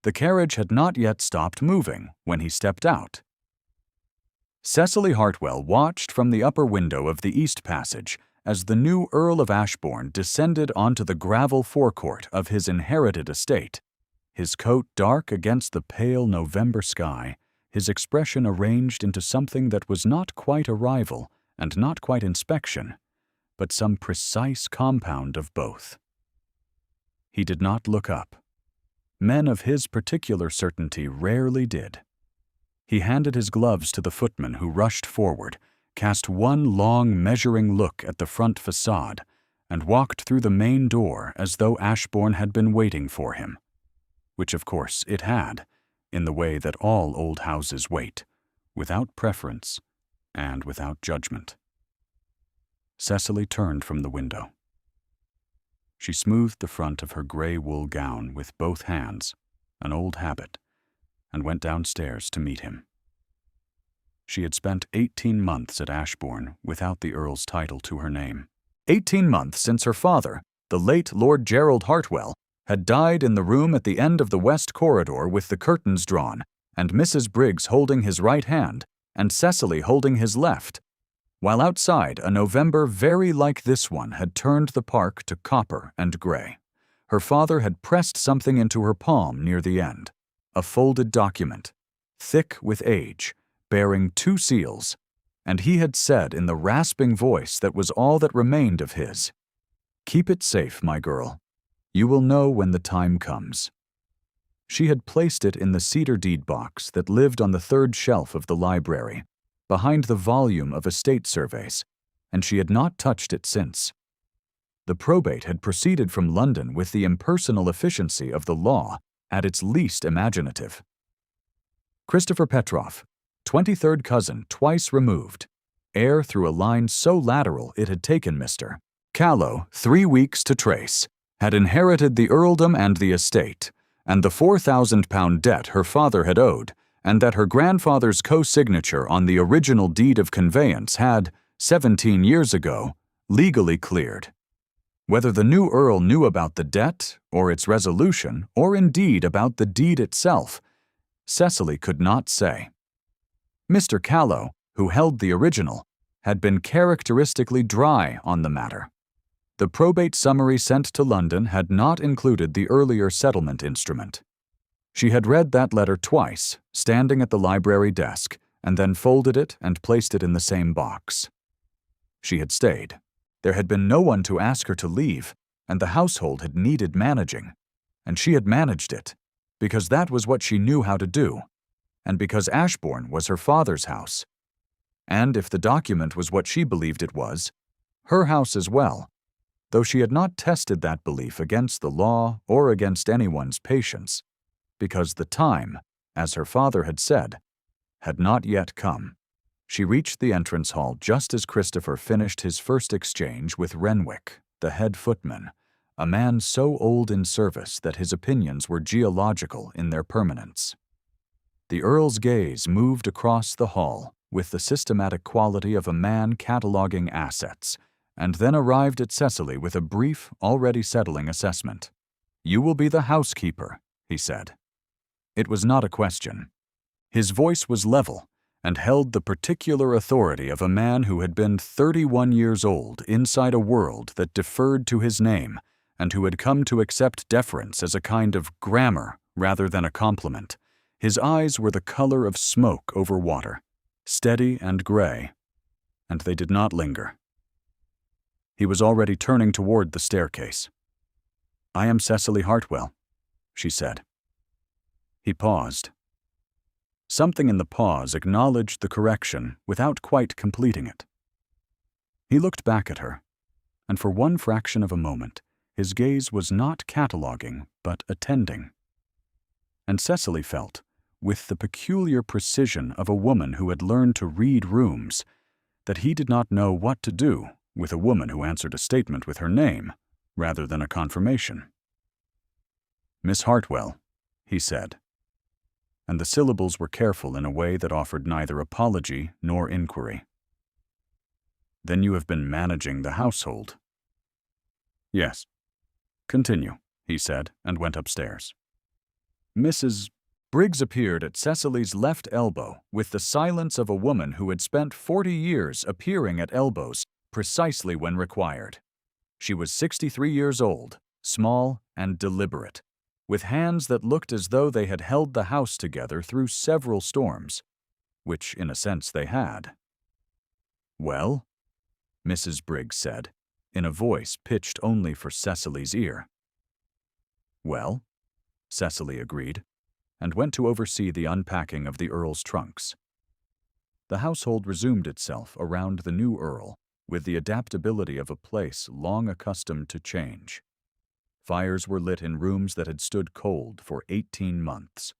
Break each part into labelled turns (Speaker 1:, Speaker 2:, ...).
Speaker 1: The carriage had not yet stopped moving when he stepped out. Cecily Hartwell watched from the upper window of the East Passage as the new Earl of Ashbourne descended onto the gravel forecourt of his inherited estate. His coat dark against the pale November sky, his expression arranged into something that was not quite arrival and not quite inspection, but some precise compound of both. He did not look up. Men of his particular certainty rarely did. He handed his gloves to the footman who rushed forward, cast one long measuring look at the front facade, and walked through the main door as though Ashbourne had been waiting for him. Which of course it had, in the way that all old houses wait, without preference and without judgment. Cecily turned from the window. She smoothed the front of her gray wool gown with both hands, an old habit, and went downstairs to meet him. She had spent 18 months at Ashbourne without the Earl's title to her name. 18 months since her father, the late Lord Gerald Hartwell, had died in the room at the end of the west corridor with the curtains drawn, and Mrs. Briggs holding his right hand, and Cecily holding his left, while outside a November very like this one had turned the park to copper and gray. Her father had pressed something into her palm near the end, a folded document, thick with age, bearing 2 seals, and he had said in the rasping voice that was all that remained of his, "Keep it safe, my girl. You will know when the time comes." She had placed it in the cedar deed box that lived on the 3rd shelf of the library, behind the volume of estate surveys, and she had not touched it since. The probate had proceeded from London with the impersonal efficiency of the law at its least imaginative. Christopher Petroff, 23rd cousin twice removed, heir through a line so lateral it had taken Mr. Callow 3 weeks to trace, had inherited the earldom and the estate, and the £4,000 debt her father had owed, and that her grandfather's co-signature on the original deed of conveyance had, 17 years ago, legally cleared. Whether the new Earl knew about the debt, or its resolution, or indeed about the deed itself, Cecily could not say. Mr. Callow, who held the original, had been characteristically dry on the matter. The probate summary sent to London had not included the earlier settlement instrument. She had read that letter twice, standing at the library desk, and then folded it and placed it in the same box. She had stayed. There had been no one to ask her to leave, and the household had needed managing. And she had managed it, because that was what she knew how to do, and because Ashbourne was her father's house. And if the document was what she believed it was, her house as well, though she had not tested that belief against the law or against anyone's patience, because the time, as her father had said, had not yet come. She reached the entrance hall just as Christopher finished his first exchange with Renwick, the head footman, a man so old in service that his opinions were geological in their permanence. The Earl's gaze moved across the hall with the systematic quality of a man cataloging assets, and then arrived at Cecily with a brief, already settling assessment. "You will be the housekeeper," he said. It was not a question. His voice was level and held the particular authority of a man who had been 31 years old inside a world that deferred to his name and who had come to accept deference as a kind of grammar rather than a compliment. His eyes were the color of smoke over water, steady and gray, and they did not linger. He was already turning toward the staircase. "I am Cecily Hartwell," she said. He paused. Something in the pause acknowledged the correction without quite completing it. He looked back at her, and for one fraction of a moment, his gaze was not cataloguing, but attending. And Cecily felt, with the peculiar precision of a woman who had learned to read rooms, that he did not know what to do with a woman who answered a statement with her name, rather than a confirmation. "Miss Hartwell," he said, and the syllables were careful in a way that offered neither apology nor inquiry. "Then you have been managing the household?" "Yes." "Continue," he said, and went upstairs. Mrs. Briggs appeared at Cecily's left elbow with the silence of a woman who had spent 40 years appearing at elbows precisely when required. She was 63 years old, small and deliberate, with hands that looked as though they had held the house together through several storms, which in a sense they had. "Well?" Mrs. Briggs said, in a voice pitched only for Cecily's ear. "Well," Cecily agreed, and went to oversee the unpacking of the Earl's trunks. The household resumed itself around the new Earl with the adaptability of a place long accustomed to change. Fires were lit in rooms that had stood cold for 18 months.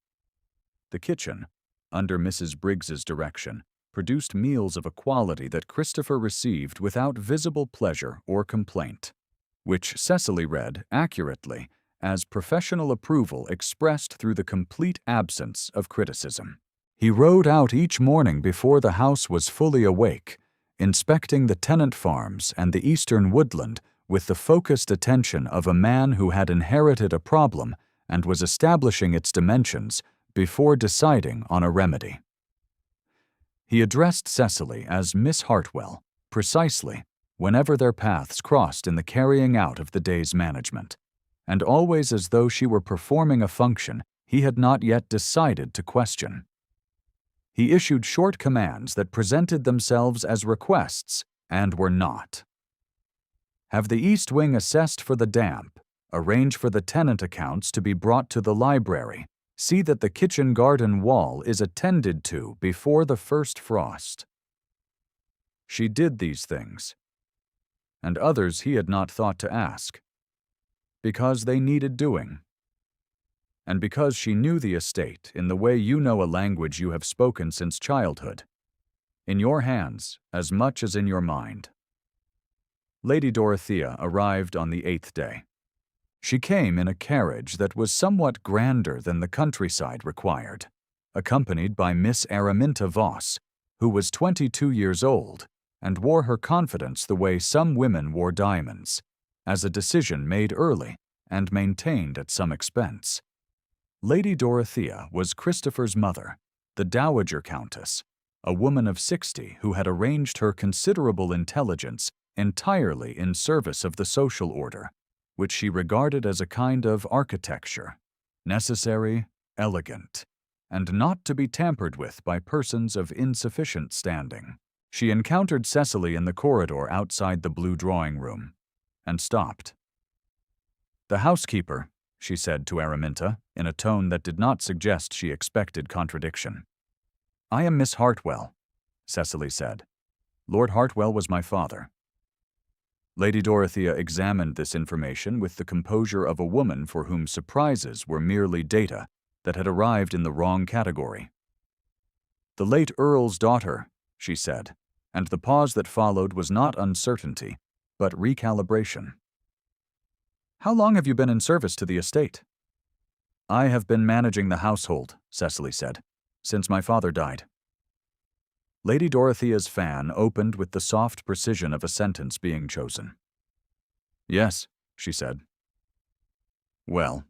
Speaker 1: The kitchen, under Mrs. Briggs's direction, produced meals of a quality that Christopher received without visible pleasure or complaint, which Cecily read accurately as professional approval expressed through the complete absence of criticism. He rode out each morning before the house was fully awake, inspecting the tenant farms and the eastern woodland with the focused attention of a man who had inherited a problem and was establishing its dimensions before deciding on a remedy. He addressed Cecily as Miss Hartwell, precisely, whenever their paths crossed in the carrying out of the day's management, and always as though she were performing a function he had not yet decided to question. He issued short commands that presented themselves as requests and were not. Have the East Wing assessed for the damp, arrange for the tenant accounts to be brought to the library, see that the kitchen garden wall is attended to before the first frost. She did these things, and others he had not thought to ask, because they needed doing, and because she knew the estate in the way you know a language you have spoken since childhood, in your hands as much as in your mind. Lady Dorothea arrived on the 8th day. She came in a carriage that was somewhat grander than the countryside required, accompanied by Miss Araminta Voss, who was 22 years old and wore her confidence the way some women wore diamonds, as a decision made early and maintained at some expense. Lady Dorothea was Christopher's mother, the Dowager Countess, a woman of 60 who had arranged her considerable intelligence entirely in service of the social order, which she regarded as a kind of architecture, necessary, elegant, and not to be tampered with by persons of insufficient standing. She encountered Cecily in the corridor outside the blue drawing-room, and stopped. "The housekeeper," she said to Araminta, in a tone that did not suggest she expected contradiction. "I am Miss Hartwell," Cecily said. "Lord Hartwell was my father." Lady Dorothea examined this information with the composure of a woman for whom surprises were merely data that had arrived in the wrong category. "The late Earl's daughter," she said, and the pause that followed was not uncertainty, but recalibration. "How long have you been in service to the estate?" "I have been managing the household," Cecily said, "since my father died." Lady Dorothea's fan opened with the soft precision of a sentence being chosen. "Yes," she said. "Well,"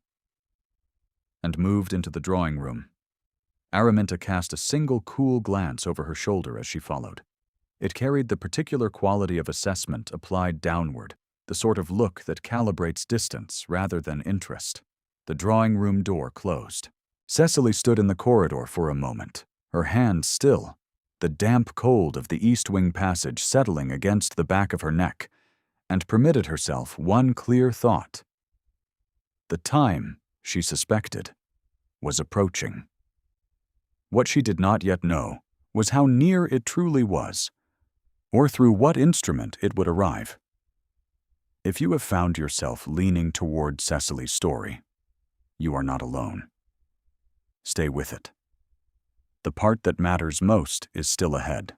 Speaker 1: and moved into the drawing-room. Araminta cast a single cool glance over her shoulder as she followed. It carried the particular quality of assessment applied downward, the sort of look that calibrates distance rather than interest. The drawing-room door closed. Cecily stood in the corridor for a moment, her hands still, the damp cold of the East Wing passage settling against the back of her neck, and permitted herself one clear thought. The time, she suspected, was approaching. What she did not yet know was how near it truly was, or through what instrument it would arrive. If you have found yourself leaning toward Cecily's story, you are not alone. Stay with it. The part that matters most is still ahead.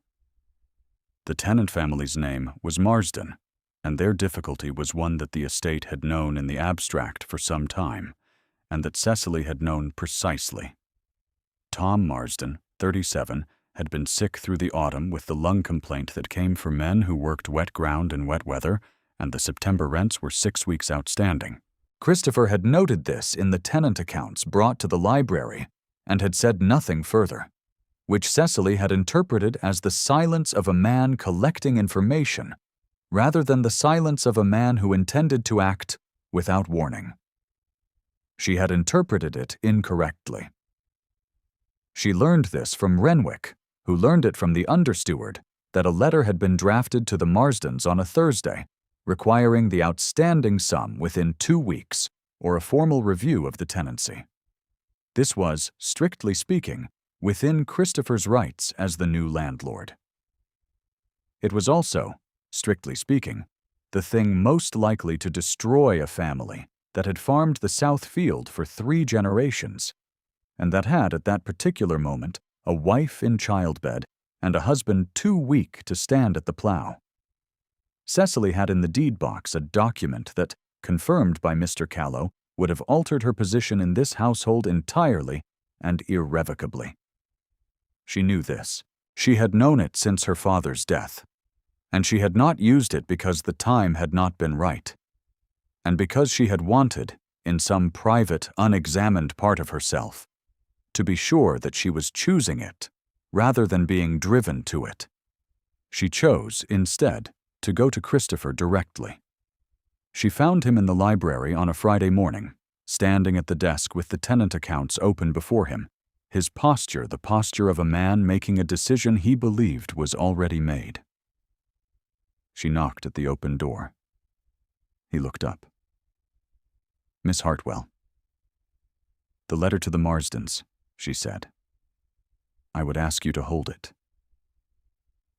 Speaker 1: The tenant family's name was Marsden, and their difficulty was one that the estate had known in the abstract for some time, and that Cecily had known precisely. Tom Marsden, 37, had been sick through the autumn with the lung complaint that came for men who worked wet ground in wet weather, and the September rents were 6 weeks outstanding. Christopher had noted this in the tenant accounts brought to the library and had said nothing further, which Cecily had interpreted as the silence of a man collecting information rather than the silence of a man who intended to act without warning. She had interpreted it incorrectly. She learned this from Renwick, who learned it from the understeward that a letter had been drafted to the Marsdens on a Thursday, requiring the outstanding sum within 2 weeks or a formal review of the tenancy. This was, strictly speaking, within Christopher's rights as the new landlord. It was also, strictly speaking, the thing most likely to destroy a family that had farmed the South Field for 3 generations, and that had at that particular moment a wife in childbed and a husband too weak to stand at the plow. Cecily had in the deed box a document that, confirmed by Mr. Callow, would have altered her position in this household entirely and irrevocably. She knew this. She had known it since her father's death, and she had not used it because the time had not been right, and because she had wanted, in some private, unexamined part of herself, to be sure that she was choosing it rather than being driven to it. She chose, instead, to go to Christopher directly. She found him in the library on a Friday morning, standing at the desk with the tenant accounts open before him, his posture the posture of a man making a decision he believed was already made. She knocked at the open door. He looked up. "Miss Hartwell." "The letter to the Marsdens," she said. "I would ask you to hold it."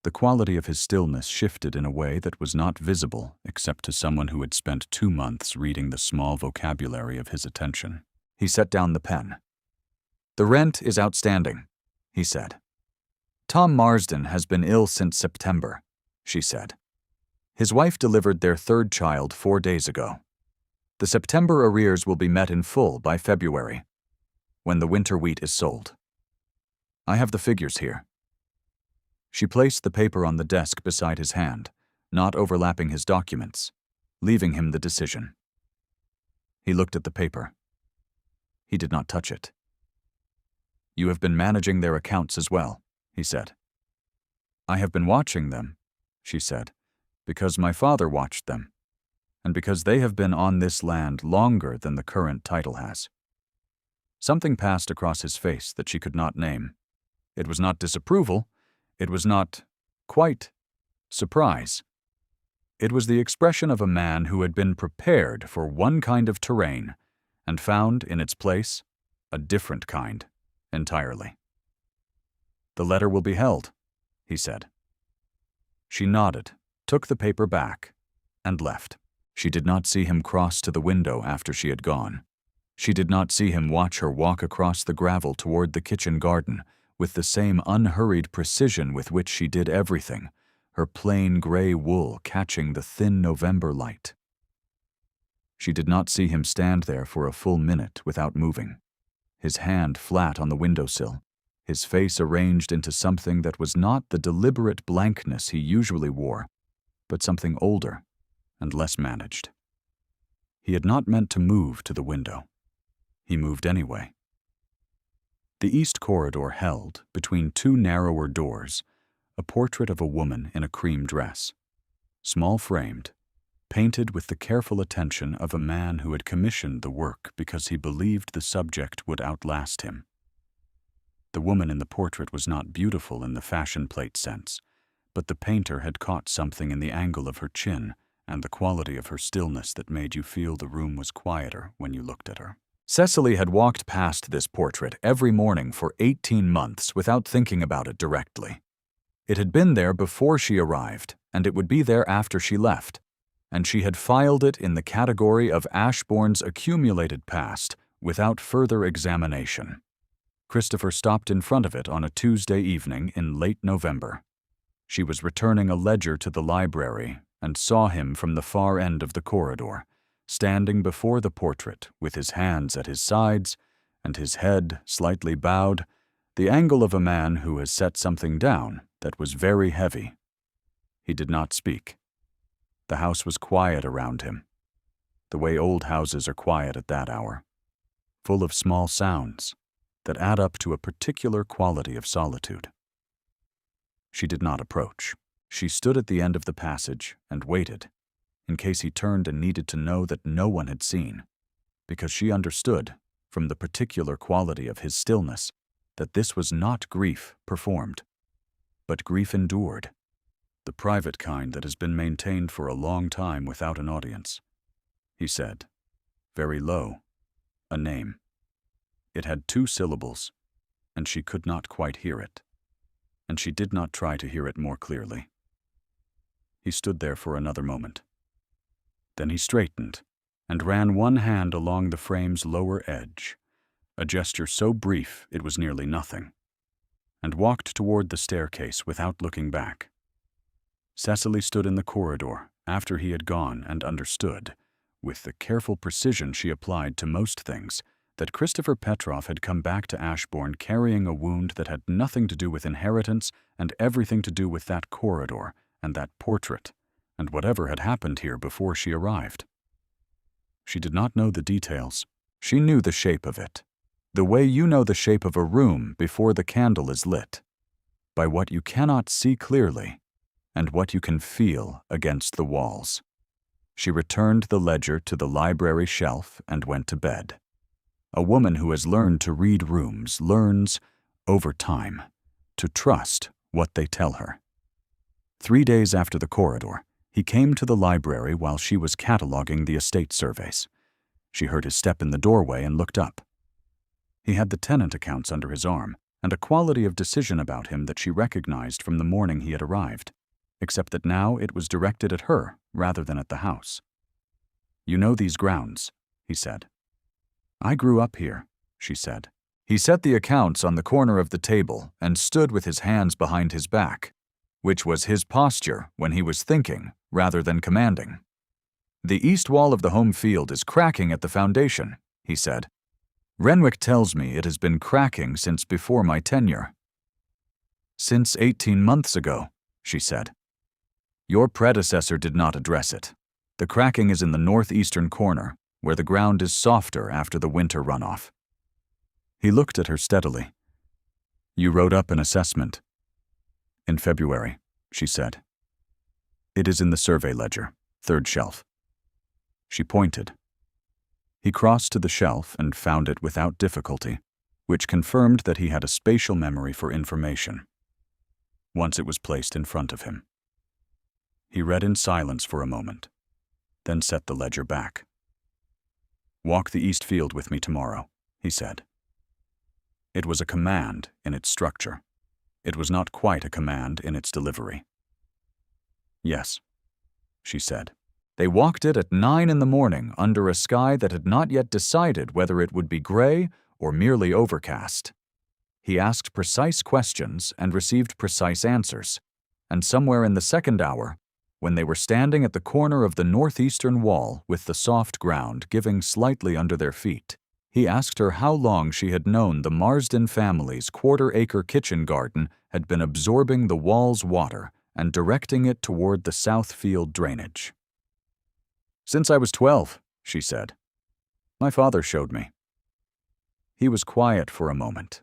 Speaker 1: The quality of his stillness shifted in a way that was not visible except to someone who had spent 2 months reading the small vocabulary of his attention. He set down the pen. "The rent is outstanding," he said. "Tom Marsden has been ill since September," she said. "His wife delivered their 3rd child 4 days ago. The September arrears will be met in full by February, when the winter wheat is sold. I have the figures here." She placed the paper on the desk beside his hand, not overlapping his documents, leaving him the decision. He looked at the paper. He did not touch it. "You have been managing their accounts as well," he said. "I have been watching them," she said, "because my father watched them, and because they have been on this land longer than the current title has." Something passed across his face that she could not name. It was not disapproval. It was not, quite, surprise. It was the expression of a man who had been prepared for one kind of terrain and found in its place a different kind entirely. "The letter will be held," he said. She nodded, took the paper back, and left. She did not see him cross to the window after she had gone. She did not see him watch her walk across the gravel toward the kitchen garden with the same unhurried precision with which she did everything, her plain gray wool catching the thin November light. She did not see him stand there for a full minute without moving, his hand flat on the windowsill, his face arranged into something that was not the deliberate blankness he usually wore, but something older and less managed. He had not meant to move to the window. He moved anyway. The east corridor held, between 2 narrower doors, a portrait of a woman in a cream dress, small-framed, painted with the careful attention of a man who had commissioned the work because he believed the subject would outlast him. The woman in the portrait was not beautiful in the fashion plate sense, but the painter had caught something in the angle of her chin and the quality of her stillness that made you feel the room was quieter when you looked at her. Cecily had walked past this portrait every morning for 18 months without thinking about it directly. It had been there before she arrived, and it would be there after she left, and she had filed it in the category of Ashbourne's accumulated past without further examination. Christopher stopped in front of it on a Tuesday evening in late November. She was returning a ledger to the library and saw him from the far end of the corridor, standing before the portrait with his hands at his sides and his head slightly bowed, the angle of a man who has set something down that was very heavy. He did not speak. The house was quiet around him. the way old houses are quiet at that hour, full of small sounds that add up to a particular quality of solitude. She did not approach. She stood at the end of the passage and waited, in case he turned and needed to know that no one had seen, because she understood, from the particular quality of his stillness, that this was not grief performed, but grief endured, the private kind that has been maintained for a long time without an audience. He said, very low, a name. It had 2 syllables, and she could not quite hear it, and she did not try to hear it more clearly. He stood there for another moment. Then he straightened and ran one hand along the frame's lower edge, a gesture so brief it was nearly nothing, and walked toward the staircase without looking back. Cecily stood in the corridor after he had gone and understood, with the careful precision she applied to most things, that Christopher Petrov had come back to Ashbourne carrying a wound that had nothing to do with inheritance and everything to do with that corridor and that portrait, and whatever had happened here before she arrived. She did not know the details. She knew the shape of it, the way you know the shape of a room before the candle is lit, by what you cannot see clearly and what you can feel against the walls. She returned the ledger to the library shelf and went to bed. A woman who has learned to read rooms learns, over time, to trust what they tell her. 3 days after the corridor, he came to the library while she was cataloging the estate surveys. She heard his step in the doorway and looked up. He had the tenant accounts under his arm, and a quality of decision about him that she recognized from the morning he had arrived, except that now it was directed at her rather than at the house. "You know these grounds," he said. "I grew up here," she said. He set the accounts on the corner of the table and stood with his hands behind his back, which was his posture when he was thinking rather than commanding. "The east wall of the home field is cracking at the foundation," he said. "Renwick tells me it has been cracking since before my tenure." "Since 18 months ago," she said. "Your predecessor did not address it. The cracking is in the northeastern corner, where the ground is softer after the winter runoff." He looked at her steadily. "You wrote up an assessment." "In February," she said. "It is in the survey ledger, 3rd shelf." She pointed. He crossed to the shelf and found it without difficulty, which confirmed that he had a spatial memory for information. Once it was placed in front of him. He read in silence for a moment, then set the ledger back. "Walk the east field with me tomorrow," he said. It was a command in its structure. It was not quite a command in its delivery. "Yes," she said. They walked it at 9 in the morning under a sky that had not yet decided whether it would be gray or merely overcast. He asked precise questions and received precise answers, and somewhere in the 2nd hour, when they were standing at the corner of the northeastern wall with the soft ground giving slightly under their feet, he asked her how long she had known the Marsden family's 1/4-acre kitchen garden had been absorbing the wall's water and directing it toward the south field drainage. "Since I was 12, she said. "My father showed me." He was quiet for a moment.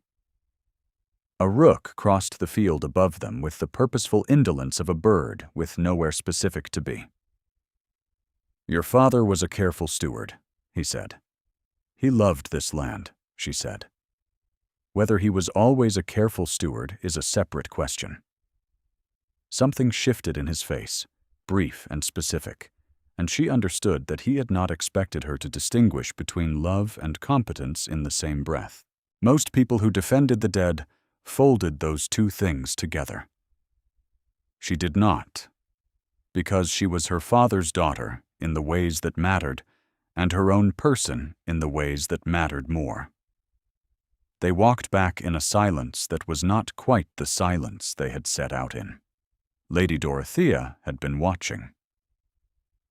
Speaker 1: A rook crossed the field above them with the purposeful indolence of a bird with nowhere specific to be. "Your father was a careful steward," he said. "He loved this land," she said. Whether he was always a careful steward is a separate question. Something shifted in his face, brief and specific, and she understood that he had not expected her to distinguish between love and competence in the same breath. Most people who defended the dead folded those 2 things together. She did not, because she was her father's daughter in the ways that mattered, and her own person in the ways that mattered more. They walked back in a silence that was not quite the silence they had set out in. Lady Dorothea had been watching.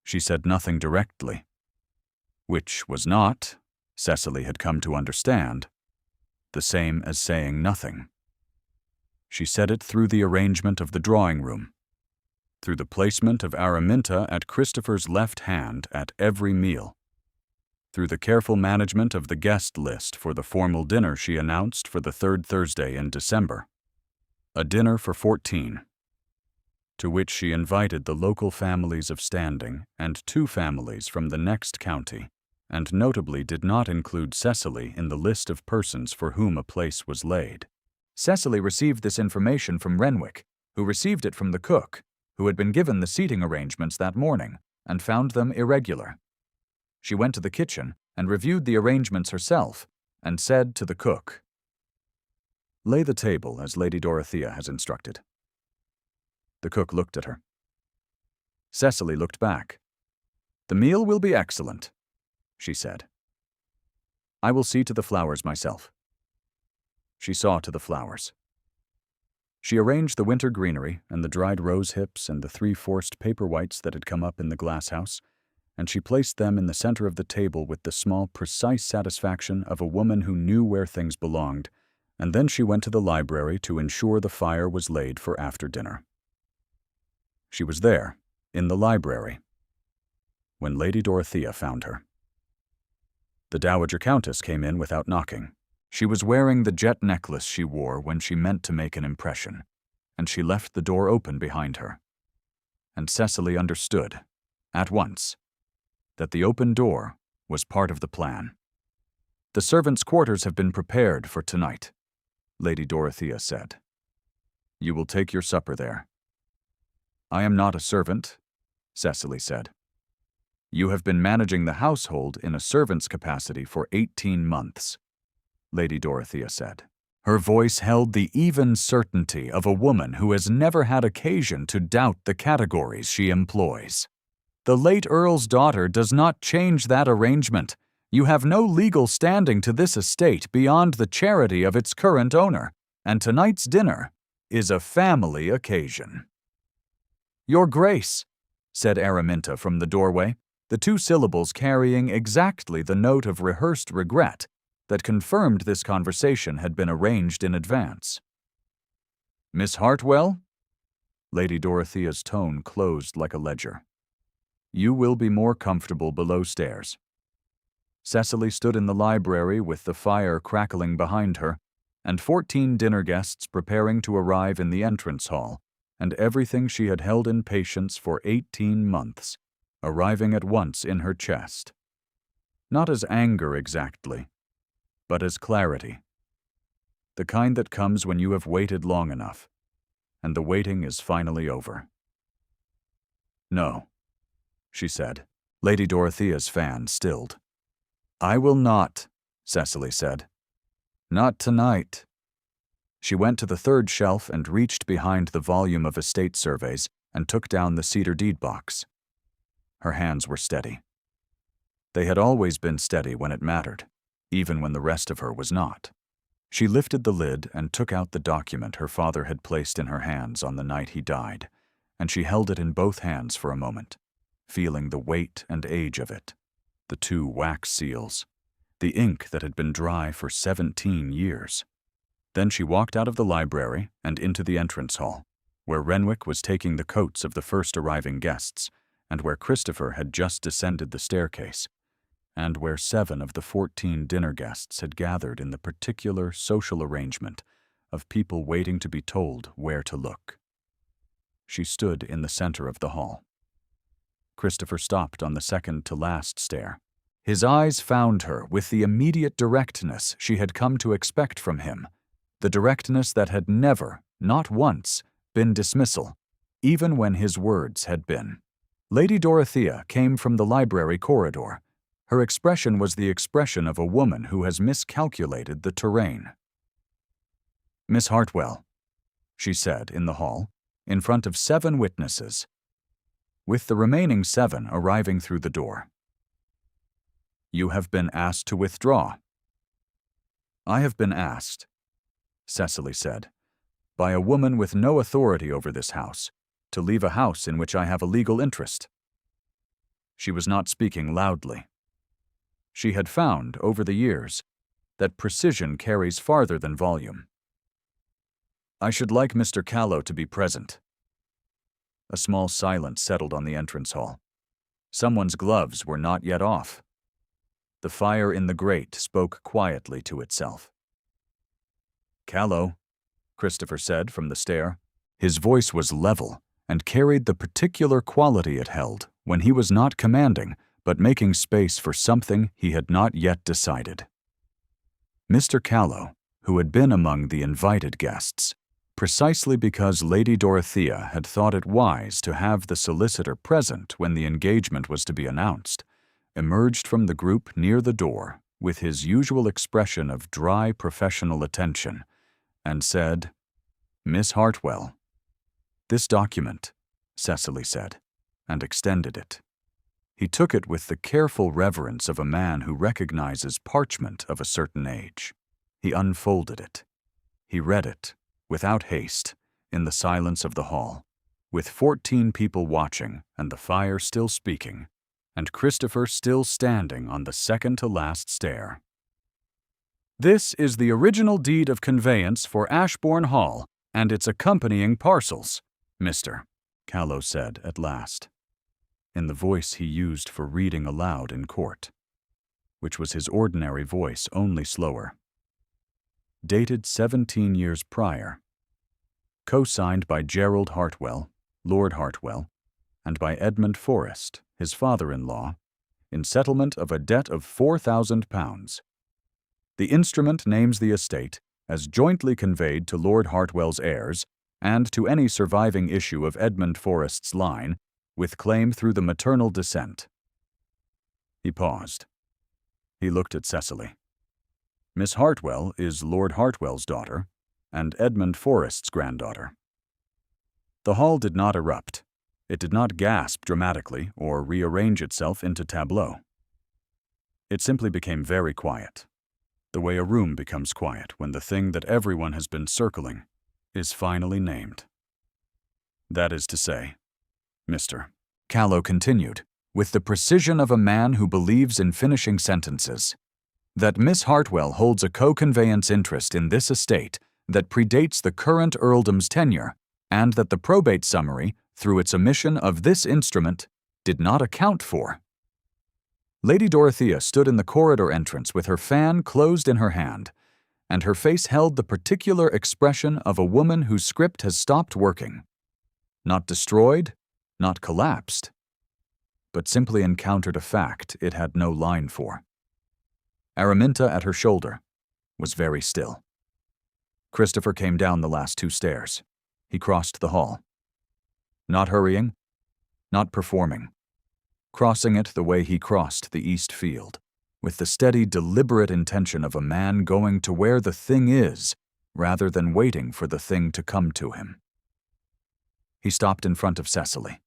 Speaker 1: She said nothing directly, which was not, Cecily had come to understand, the same as saying nothing. She said it through the arrangement of the drawing room, through the placement of Araminta at Christopher's left hand at every meal, Through the careful management of the guest list for the formal dinner she announced for the third Thursday in December. A dinner for 14, to which she invited the local families of standing and 2 families from the next county, and notably did not include Cecily in the list of persons for whom a place was laid. Cecily received this information from Renwick, who received it from the cook, who had been given the seating arrangements that morning, and found them irregular. She went to the kitchen and reviewed the arrangements herself, and said to the cook, "Lay the table as Lady Dorothea has instructed." The cook looked at her. Cecily looked back. "The meal will be excellent," she said. "I will see to the flowers myself." She saw to the flowers. She arranged the winter greenery and the dried rose hips and the 3 forced paper whites that had come up in the glass house, and she placed them in the center of the table with the small, precise satisfaction of a woman who knew where things belonged, and then she went to the library to ensure the fire was laid for after dinner. She was there, in the library, when Lady Dorothea found her. The Dowager Countess came in without knocking. She was wearing the jet necklace she wore when she meant to make an impression, and she left the door open behind her. And Cecily understood, at once, that the open door was part of the plan. "The servants' quarters have been prepared for tonight," Lady Dorothea said. "You will take your supper there." "I am not a servant," Cecily said. "You have been managing the household in a servant's capacity for 18 months, Lady Dorothea said. Her voice held the even certainty of a woman who has never had occasion to doubt the categories she employs. "The late Earl's daughter does not change that arrangement. You have no legal standing to this estate beyond the charity of its current owner, and tonight's dinner is a family occasion." "Your Grace," said Araminta from the doorway, the 2 syllables carrying exactly the note of rehearsed regret that confirmed this conversation had been arranged in advance. "Miss Hartwell?" Lady Dorothea's tone closed like a ledger. "You will be more comfortable below stairs." Cecily stood in the library with the fire crackling behind her, and 14 dinner guests preparing to arrive in the entrance hall, and everything she had held in patience for 18 months, arriving at once in her chest. Not as anger exactly, but as clarity. The kind that comes when you have waited long enough, and the waiting is finally over. "No," she said. Lady Dorothea's fan stilled. "I will not," Cecily said. "Not tonight." She went to the 3rd shelf and reached behind the volume of estate surveys and took down the cedar deed box. Her hands were steady. They had always been steady when it mattered, even when the rest of her was not. She lifted the lid and took out the document her father had placed in her hands on the night he died, and she held it in both hands for a moment, feeling the weight and age of it, the 2 wax seals, the ink that had been dry for 17 years. Then she walked out of the library and into the entrance hall, where Renwick was taking the coats of the first arriving guests, and where Christopher had just descended the staircase, and where 7 of the 14 dinner guests had gathered in the particular social arrangement of people waiting to be told where to look. She stood in the center of the hall. Christopher stopped on the second-to-last stair. His eyes found her with the immediate directness she had come to expect from him, the directness that had never, not once, been dismissal, even when his words had been. Lady Dorothea came from the library corridor. Her expression was the expression of a woman who has miscalculated the terrain. "Miss Hartwell," she said in the hall, in front of 7 witnesses, with the remaining 7 arriving through the door. "You have been asked to withdraw." "I have been asked," Cecily said, "by a woman with no authority over this house, to leave a house in which I have a legal interest." She was not speaking loudly. She had found, over the years, that precision carries farther than volume. "I should like Mr. Callow to be present." A small silence settled on the entrance hall. Someone's gloves were not yet off. The fire in the grate spoke quietly to itself. "Callow," Christopher said from the stair. His voice was level and carried the particular quality it held when he was not commanding but making space for something he had not yet decided. Mr. Callow, who had been among the invited guests, precisely because Lady Dorothea had thought it wise to have the solicitor present when the engagement was to be announced, emerged from the group near the door with his usual expression of dry professional attention and said, "Miss Hartwell." "This document," Cecily said, and extended it. He took it with the careful reverence of a man who recognizes parchment of a certain age. He unfolded it. He read it, without haste, in the silence of the hall, with 14 people watching and the fire still speaking, and Christopher still standing on the second-to-last stair. "This is the original deed of conveyance for Ashbourne Hall and its accompanying parcels, Mr. Callow said at last, in the voice he used for reading aloud in court, which was his ordinary voice, only slower. Dated 17 years prior. Co-signed by Gerald Hartwell, Lord Hartwell, and by Edmund Forrest, his father-in-law, in settlement of a debt of £4,000. The instrument names the estate as jointly conveyed to Lord Hartwell's heirs and to any surviving issue of Edmund Forrest's line, with claim through the maternal descent." He paused. He looked at Cecily. "Miss Hartwell is Lord Hartwell's daughter, and Edmund Forrest's granddaughter." The hall did not erupt. It did not gasp dramatically or rearrange itself into tableau. It simply became very quiet, the way a room becomes quiet when the thing that everyone has been circling is finally named. "That is to say," Mr. Callow continued, with the precision of a man who believes in finishing sentences, "that Miss Hartwell holds a co-conveyance interest in this estate that predates the current earldom's tenure, and that the probate summary, through its omission of this instrument, did not account for." Lady Dorothea stood in the corridor entrance with her fan closed in her hand, and her face held the particular expression of a woman whose script has stopped working. Not destroyed, not collapsed, but simply encountered a fact it had no line for. Araminta at her shoulder was very still. Christopher came down the last 2 stairs. He crossed the hall. Not hurrying, not performing. Crossing it the way he crossed the East Field, with the steady, deliberate intention of a man going to where the thing is, rather than waiting for the thing to come to him. He stopped in front of Cecily.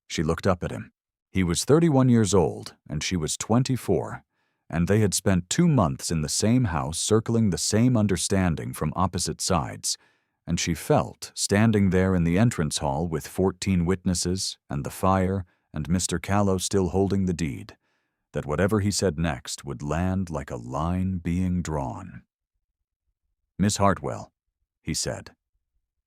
Speaker 1: She looked up at him. He was 31 years old, and she was 24, and they had spent 2 months in the same house circling the same understanding from opposite sides, and she felt, standing there in the entrance hall with 14 witnesses and the fire and Mr. Callow still holding the deed, that whatever he said next would land like a line being drawn. "Miss Hartwell," he said,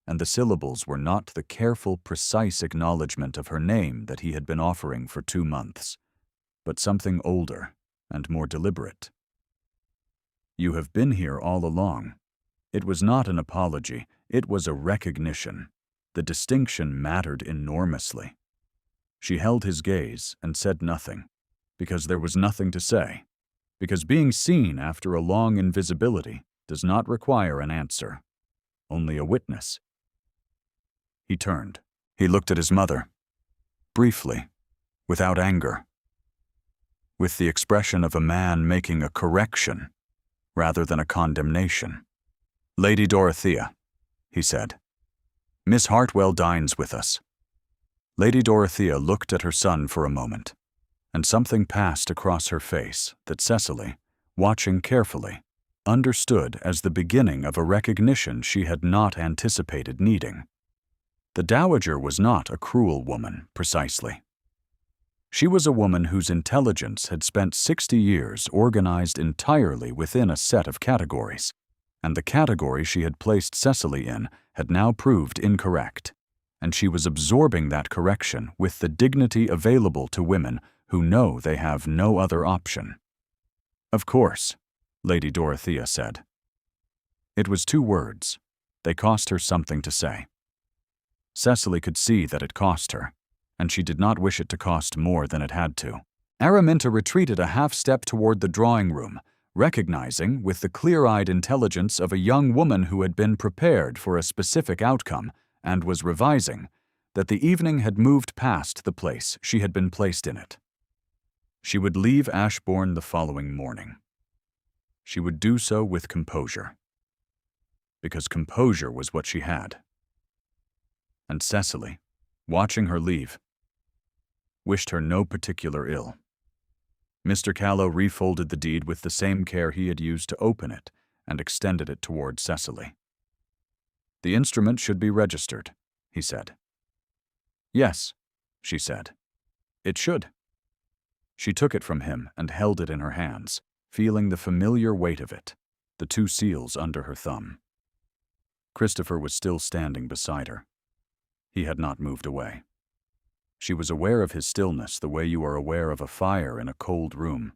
Speaker 1: and the syllables were not the careful, precise acknowledgement of her name that he had been offering for 2 months, but something older and more deliberate. "You have been here all along." It was not an apology, it was a recognition. The distinction mattered enormously. She held his gaze and said nothing, because there was nothing to say, because being seen after a long invisibility does not require an answer, only a witness. He turned. He looked at his mother, briefly, without anger, with the expression of a man making a correction rather than a condemnation. "Lady Dorothea," he said, "Miss Hartwell dines with us." Lady Dorothea looked at her son for a moment, and something passed across her face that Cecily, watching carefully, understood as the beginning of a recognition she had not anticipated needing. The dowager was not a cruel woman, precisely. She was a woman whose intelligence had spent 60 years organized entirely within a set of categories, and the category she had placed Cecily in had now proved incorrect, and she was absorbing that correction with the dignity available to women who know they have no other option. Of course, Lady Dorothea said. It was 2 words. They cost her something to say. Cecily could see that it cost her, and she did not wish it to cost more than it had to. Araminta retreated a half-step toward the drawing room, recognizing, with the clear-eyed intelligence of a young woman who had been prepared for a specific outcome and was revising, that the evening had moved past the place she had been placed in it. She would leave Ashbourne the following morning. She would do so with composure, because composure was what she had. And Cecily, watching her leave, wished her no particular ill. Mr. Callow refolded the deed with the same care he had used to open it and extended it toward Cecily. The instrument should be registered, he said. Yes, she said. It should. She took it from him and held it in her hands, feeling the familiar weight of it, the 2 seals under her thumb. Christopher was still standing beside her. He had not moved away. She was aware of his stillness the way you are aware of a fire in a cold room,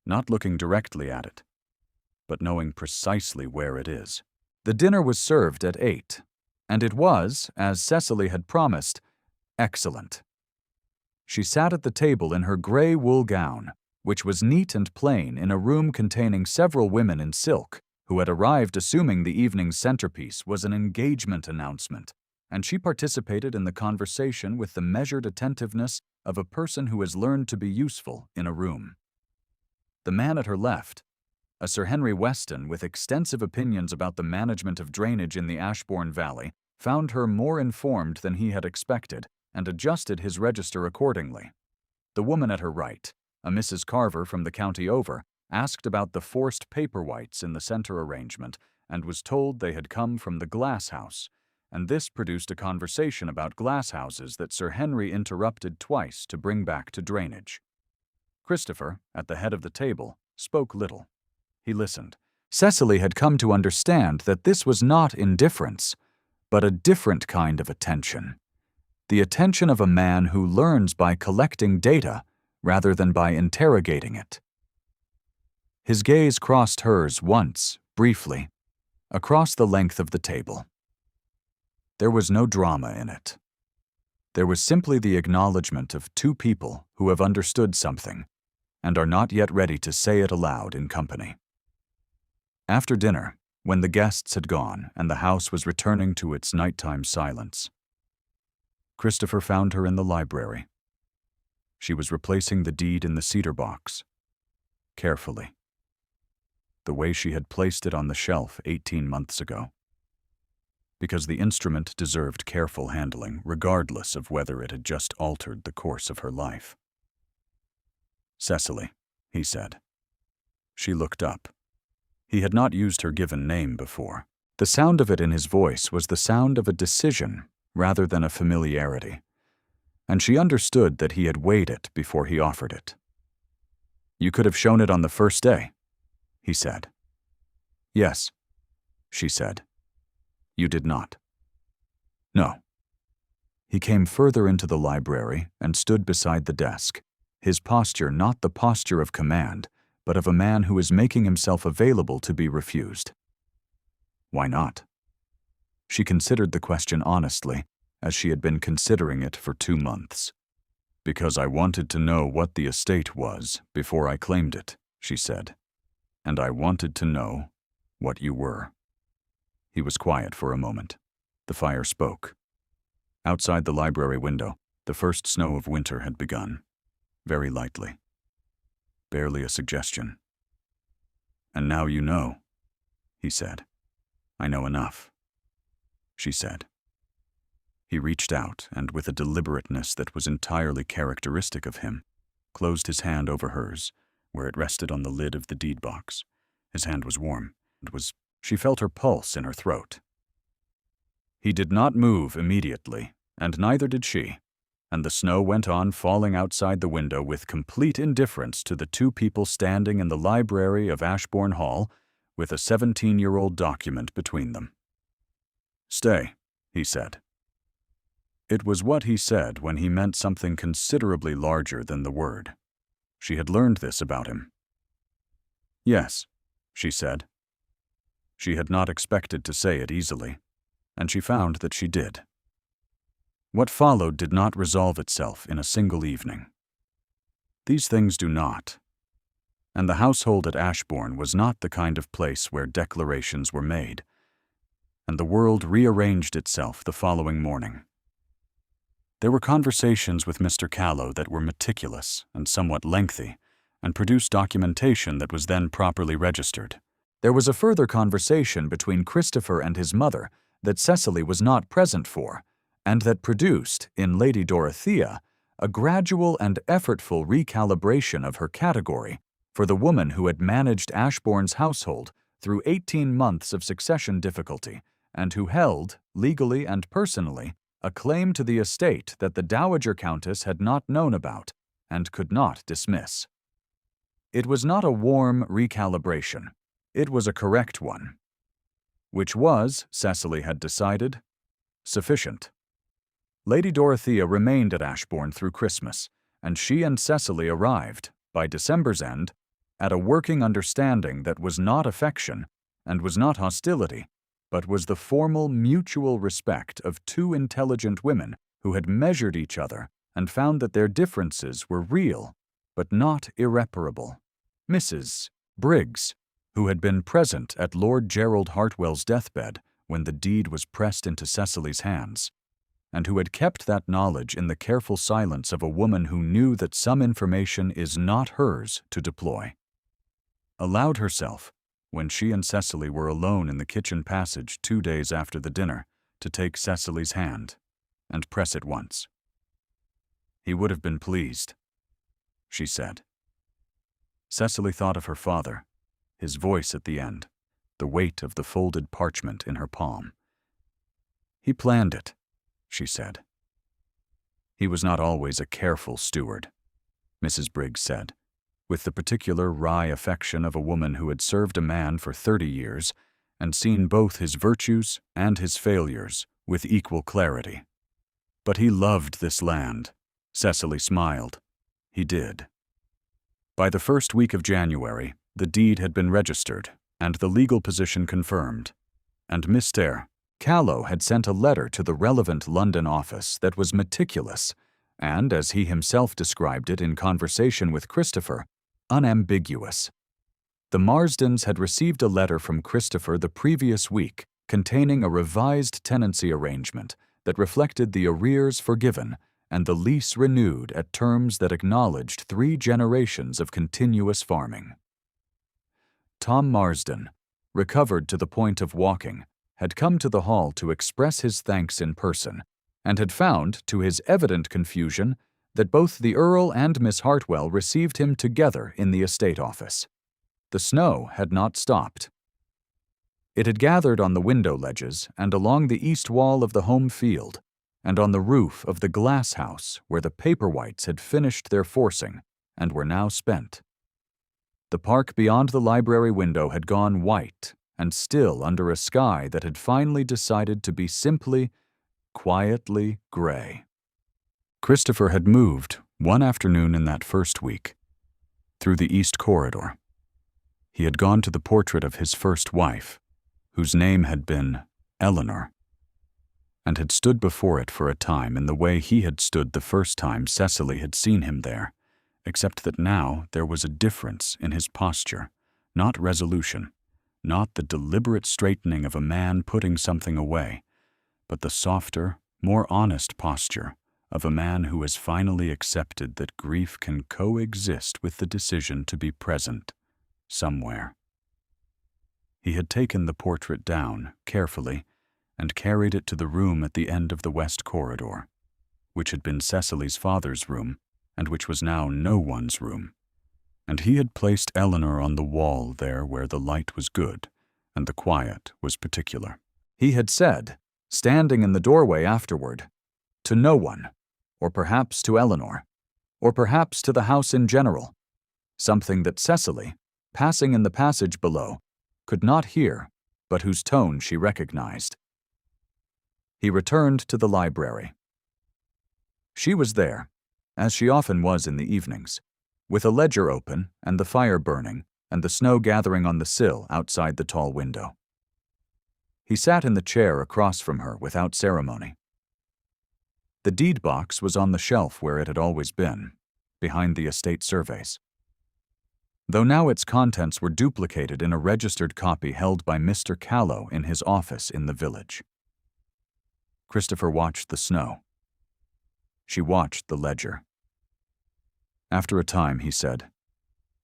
Speaker 1: not looking directly at it, but knowing precisely where it is. The dinner was served at 8, and it was, as Cecily had promised, excellent. She sat at the table in her gray wool gown, which was neat and plain in a room containing several women in silk, who had arrived assuming the evening's centerpiece was an engagement announcement, and she participated in the conversation with the measured attentiveness of a person who has learned to be useful in a room. The man at her left, a Sir Henry Weston with extensive opinions about the management of drainage in the Ashbourne Valley, found her more informed than he had expected and adjusted his register accordingly. The woman at her right, a Mrs. Carver from the county over, asked about the forced paperwhites in the center arrangement and was told they had come from the glass house, and this produced a conversation about glass houses that Sir Henry interrupted twice to bring back to drainage. Christopher, at the head of the table, spoke little. He listened. Cecily had come to understand that this was not indifference, but a different kind of attention. The attention of a man who learns by collecting data rather than by interrogating it. His gaze crossed hers once, briefly, across the length of the table. There was no drama in it. There was simply the acknowledgement of 2 people who have understood something and are not yet ready to say it aloud in company. After dinner, when the guests had gone and the house was returning to its nighttime silence, Christopher found her in the library. She was replacing the deed in the cedar box, carefully, the way she had placed it on the shelf 18 months ago, because the instrument deserved careful handling regardless of whether it had just altered the course of her life. Cecily, he said. She looked up. He had not used her given name before. The sound of it in his voice was the sound of a decision rather than a familiarity, and she understood that he had weighed it before he offered it. You could have shown it on the first day, he said. Yes, she said. You did not. No. He came further into the library and stood beside the desk, his posture not the posture of command, but of a man who is making himself available to be refused. Why not? She considered the question honestly, as she had been considering it for 2 months. Because I wanted to know what the estate was before I claimed it, she said. And I wanted to know what you were. He was quiet for a moment. The fire spoke. Outside the library window, the first snow of winter had begun, very lightly. Barely a suggestion. And now you know, he said. I know enough, she said. He reached out and, with a deliberateness that was entirely characteristic of him, closed his hand over hers, where it rested on the lid of the deed box. His hand was warm. She felt her pulse in her throat. He did not move immediately, and neither did she, and the snow went on falling outside the window with complete indifference to the 2 people standing in the library of Ashbourne Hall with a 17-year-old document between them. Stay, he said. It was what he said when he meant something considerably larger than the word. She had learned this about him. "Yes," she said. She had not expected to say it easily, and she found that she did. What followed did not resolve itself in a single evening. These things do not. And the household at Ashbourne was not the kind of place where declarations were made, and the world rearranged itself the following morning. There were conversations with Mr. Callow that were meticulous and somewhat lengthy, and produced documentation that was then properly registered. There was a further conversation between Christopher and his mother that Cecily was not present for, and that produced, in Lady Dorothea, a gradual and effortful recalibration of her category for the woman who had managed Ashbourne's household through 18 months of succession difficulty, and who held, legally and personally, a claim to the estate that the Dowager Countess had not known about and could not dismiss. It was not a warm recalibration. It was a correct one, which was, Cecily had decided, sufficient. Lady Dorothea remained at Ashbourne through Christmas, and she and Cecily arrived, by December's end, at a working understanding that was not affection and was not hostility, but was the formal mutual respect of two intelligent women who had measured each other and found that their differences were real, but not irreparable. Mrs. Briggs, who had been present at Lord Gerald Hartwell's deathbed when the deed was pressed into Cecily's hands, and who had kept that knowledge in the careful silence of a woman who knew that some information is not hers to deploy, allowed herself, when she and Cecily were alone in the kitchen passage 2 days after the dinner, to take Cecily's hand and press it once. "He would have been pleased," she said. Cecily thought of her father, his voice at the end, the weight of the folded parchment in her palm. "He planned it," she said. "He was not always a careful steward," Mrs. Briggs said, with the particular wry affection of a woman who had served a man for 30 years and seen both his virtues and his failures with equal clarity. "But he loved this land," Cecily smiled. "He did." By the first week of January, the deed had been registered and the legal position confirmed, and Mr. Callow had sent a letter to the relevant London office that was meticulous and, as he himself described it in conversation with Christopher, unambiguous. The Marsdens had received a letter from Christopher the previous week containing a revised tenancy arrangement that reflected the arrears forgiven and the lease renewed at terms that acknowledged 3 generations of continuous farming. Tom Marsden, recovered to the point of walking, had come to the hall to express his thanks in person, and had found, to his evident confusion, that both the Earl and Miss Hartwell received him together in the estate office. The snow had not stopped. It had gathered on the window ledges and along the east wall of the home field, and on the roof of the glass house where the Paperwhites had finished their forcing and were now spent. The park beyond the library window had gone white and still under a sky that had finally decided to be simply, quietly gray. Christopher had moved, one afternoon in that first week, through the east corridor. He had gone to the portrait of his first wife, whose name had been Eleanor, and had stood before it for a time in the way he had stood the first time Cecily had seen him there, except that now there was a difference in his posture, not resolution, not the deliberate straightening of a man putting something away, but the softer, more honest posture of a man who has finally accepted that grief can coexist with the decision to be present somewhere. He had taken the portrait down, carefully, and carried it to the room at the end of the west corridor, which had been Cecily's father's room, and which was now no one's room. And he had placed Eleanor on the wall there where the light was good, and the quiet was particular. He had said, standing in the doorway afterward, to no one, or perhaps to Eleanor, or perhaps to the house in general, something that Cecily, passing in the passage below, could not hear, but whose tone she recognized. He returned to the library. She was there, as she often was in the evenings, with a ledger open and the fire burning, and the snow gathering on the sill outside the tall window. He sat in the chair across from her without ceremony. The deed box was on the shelf where it had always been, behind the estate surveys, though now its contents were duplicated in a registered copy held by Mr. Callow in his office in the village. Christopher watched the snow. She watched the ledger. After a time, he said,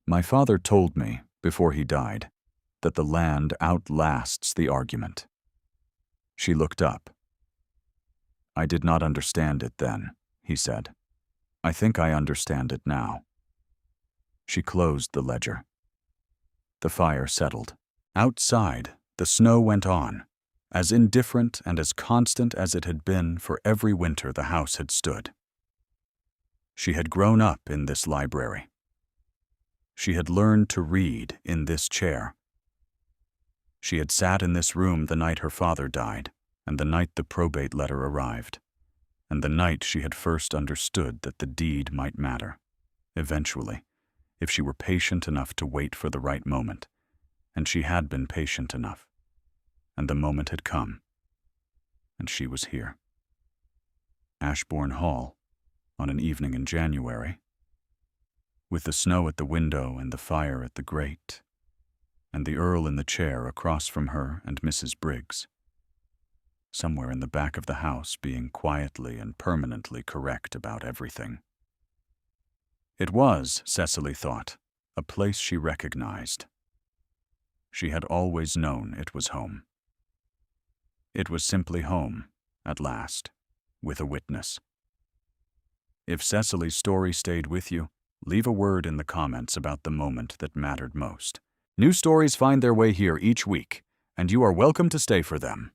Speaker 1: "My father told me, before he died, that the land outlasts the argument." She looked up. "I did not understand it then," he said. "I think I understand it now." She closed the ledger. The fire settled. Outside, the snow went on, as indifferent and as constant as it had been for every winter the house had stood. She had grown up in this library. She had learned to read in this chair. She had sat in this room the night her father died, and the night the probate letter arrived, and the night she had first understood that the deed might matter, eventually, if she were patient enough to wait for the right moment, and she had been patient enough, and the moment had come, and she was here. Ashbourne Hall, on an evening in January, with the snow at the window and the fire at the grate, and the Earl in the chair across from her and Mrs. Briggs, somewhere in the back of the house being quietly and permanently correct about everything. It was, Cecily thought, a place she recognized. She had always known it was home. It was simply home, at last, with a witness. If Cecily's story stayed with you, leave a word in the comments about the moment that mattered most. New stories find their way here each week, and you are welcome to stay for them.